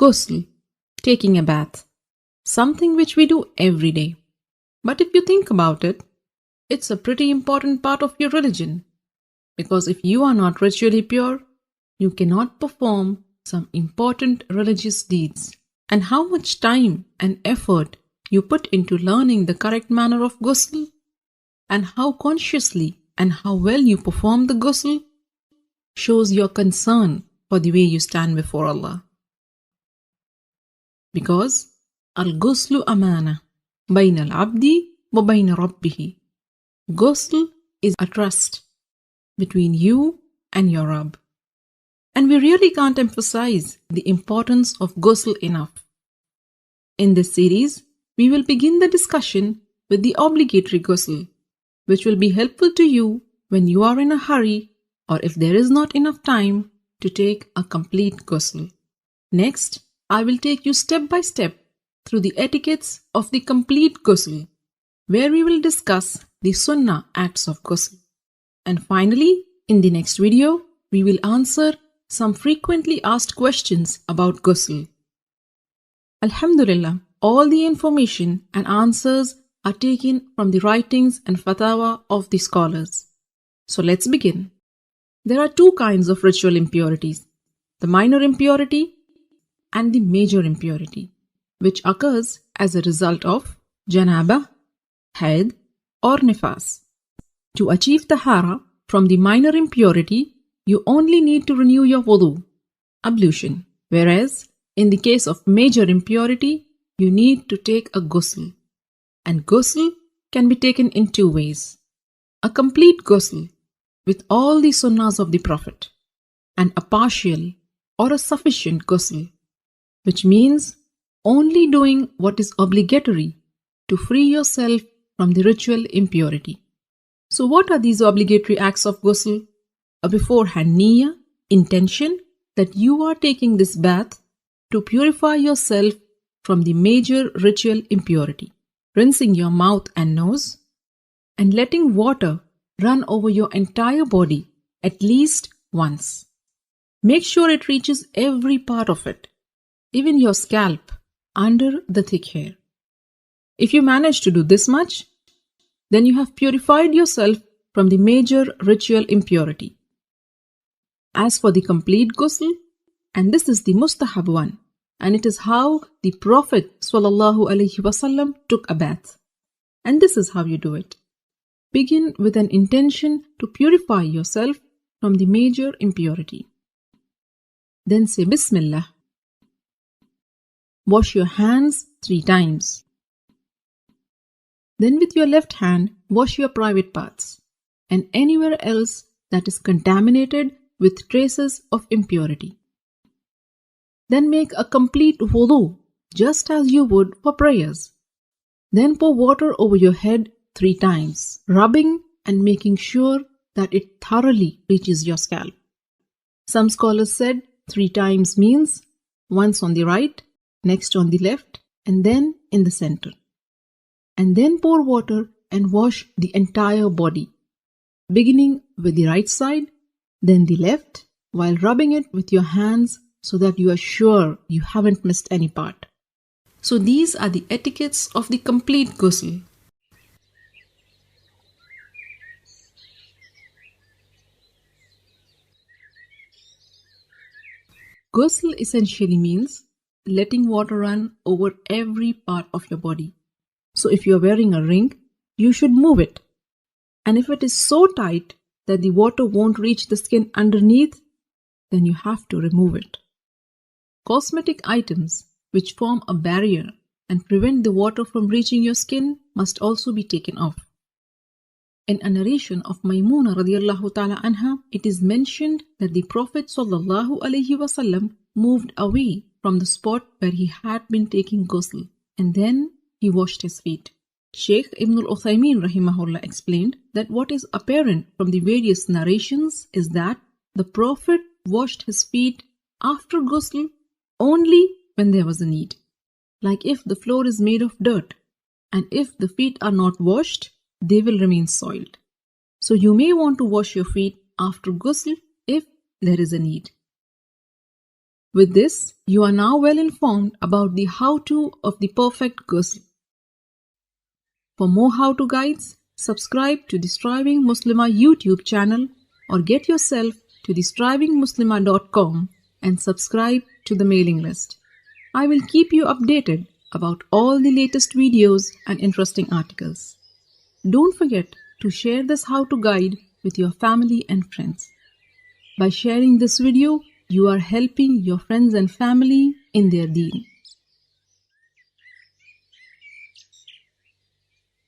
Ghusl, taking a bath, something which we do every day. But if you think about it, it's a pretty important part of your religion, because if you are not ritually pure, you cannot perform some important religious deeds. And how much time and effort you put into learning the correct manner of ghusl, and how consciously and how well you perform the ghusl, shows your concern for the way you stand before Allah. Because al-ghuslu amana bayna al-abdi wa bayna rabbihi. Ghusl is a trust between you and your Rabb. And we really can't emphasize the importance of ghusl enough. In this series, we will begin the discussion with the obligatory ghusl, which will be helpful to you when you are in a hurry or if there is not enough time to take a complete ghusl. Next, I will take you step by step through the etiquettes of the complete ghusl, where we will discuss the sunnah acts of ghusl. And finally, in the next video, we will answer some frequently asked questions about ghusl. Alhamdulillah, all the information and answers are taken from the writings and fatwa of the scholars. So let's begin. There are two kinds of ritual impurities, the minor impurity and the major impurity, which occurs as a result of janabah, haid or nifas. To achieve tahara from the minor impurity, you only need to renew your wudu, ablution, whereas in the case of major impurity, you need to take a ghusl. And ghusl can be taken in two ways. A complete ghusl with all the sunnahs of the Prophet, and a partial or a sufficient ghusl, which means only doing what is obligatory to free yourself from the ritual impurity. So what are these obligatory acts of ghusl? A beforehand niyyah, intention that you are taking this bath to purify yourself from the major ritual impurity, rinsing your mouth and nose, and letting water run over your entire body at least once. Make sure it reaches every part of it, even your scalp, under the thick hair. If you manage to do this much, then you have purified yourself from the major ritual impurity. As for the complete ghusl, and this is the mustahab one, and it is how the Prophet ﷺ took a bath. And this is how you do it. Begin with an intention to purify yourself from the major impurity. Then say Bismillah. Wash your hands 3 times. Then with your left hand, wash your private parts and anywhere else that is contaminated with traces of impurity. Then make a complete wudu, just as you would for prayers. Then pour water over your head 3 times, rubbing and making sure that it thoroughly reaches your scalp. Some scholars said 3 times means once on the right, next on the left, and then in the center. And then pour water and wash the entire body, beginning with the right side, then the left, while rubbing it with your hands so that you are sure you haven't missed any part. So these are the etiquettes of the complete ghusl. Ghusl essentially means letting water run over every part of your body. So if you are wearing a ring, you should move it. And if it is so tight that the water won't reach the skin underneath, then you have to remove it. Cosmetic items which form a barrier and prevent the water from reaching your skin must also be taken off. In a narration of Maymuna radiallahu ta'ala anha, it is mentioned that the Prophet sallallahu alaihi wasallam moved away from the spot where he had been taking ghusl, and then he washed his feet. Shaykh Ibn al-Uthaymin rahimahullah explained that what is apparent from the various narrations is that the Prophet washed his feet after ghusl only when there was a need. Like if the floor is made of dirt, and if the feet are not washed, they will remain soiled. So you may want to wash your feet after ghusl if there is a need. With this, you are now well informed about the how-to of the perfect ghusl. For more how-to guides, subscribe to the Striving Muslimah YouTube channel or get yourself to the strivingmuslimah.com and subscribe to the mailing list. I will keep you updated about all the latest videos and interesting articles. Don't forget to share this how-to guide with your family and friends. By sharing this video, you are helping your friends and family in their deen.